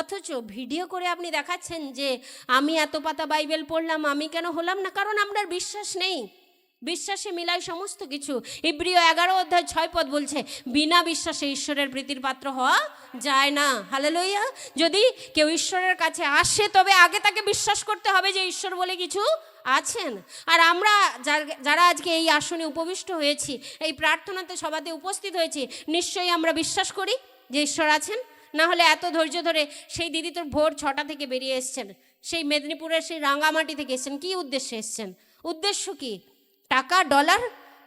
অথচ ভিডিও করে আপনি দেখাচ্ছেন যে আমি এত পাতা বাইবেল পড়লাম, আমি কেন হলাম না? কারণ আপনার বিশ্বাস নেই। বিশ্বাসে মিলায় সমস্ত কিছু। ইব্রিয় 11 অধ্যায় 6 পদ বলছে, বিনা বিশ্বাসে ঈশ্বরের প্রীতির পাত্র হওয়া যায় না। হালেলুয়া। যদি কেউ ঈশ্বরের কাছে আসে তবে আগে তাকে বিশ্বাস করতে হবে যে ঈশ্বর বলে কিছু আছেন। আর আমরা যারা আজকে এই আসনে উপবিষ্ট হয়েছি, এই প্রার্থনাতে সভাতে উপস্থিত হয়েছি, নিশ্চয়ই আমরা বিশ্বাস করি যে ঈশ্বর আছেন। না হলে এত ধৈর্য ধরে সেই দিদি তো ভোর 6টা থেকে বেরিয়ে এসছেন, সেই মেদিনীপুরের সেই রাঙামাটি থেকে এসছেন, কী উদ্দেশ্যে এসছেন? উদ্দেশ্য কি? টাকা, ডলার?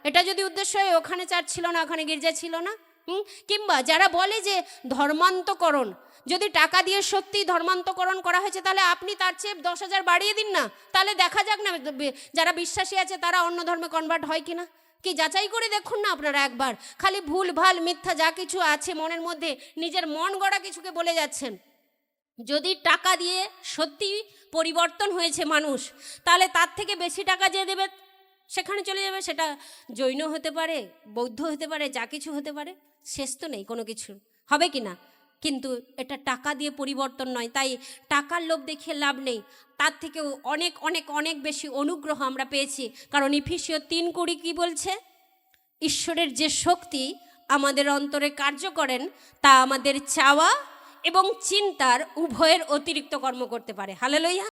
এটা যদি উদ্দেশ্য হয়, ওখানে চার্চ ছিল না, ওখানে গির্জা ছিল না। কিংবা যারা বলে যে ধর্মান্তকরণ, যদি টাকা দিয়ে সত্যি ধর্মান্তকরণ করা হয়েছে তাহলে আপনি তার চেয়ে 10,000 বাড়িয়ে দিন না, তাহলে দেখা যাক না যারা বিশ্বাসী আছে তারা অন্য ধর্মে কনভার্ট হয় কিনা। কি যাচাই করে দেখুন না আপনারা একবার। খালি ভুল ভাল মিথ্যা যা কিছু আছে মনের মধ্যে, নিজের মন গড়া কিছুকে বলে যাচ্ছেন। যদি টাকা দিয়ে সত্যি পরিবর্তন হয়েছে মানুষ, তাহলে তার থেকে বেশি টাকা যে দেবে সেখানে চলে যাবে। সেটা জৈন হতে পারে, বৌদ্ধ হতে পারে, যা কিছু হতে পারে, শেষ তো নেই কোনো কিছু, হবে কি না? কিন্তু এটা টাকা দিয়ে পরিবর্তন নয়। তাই টাকার লোভ দেখিয়ে লাভ নেই। তার থেকেও অনেক অনেক অনেক বেশি অনুগ্রহ আমরা পেয়েছি। কারণ এফেসীয় 3:20 কি বলছে? ঈশ্বরের যে শক্তি আমাদের অন্তরে কার্য করেন তা আমাদের চাওয়া এবং চিন্তার উভয়ের অতিরিক্ত কর্ম করতে পারে। হালেলুয়া।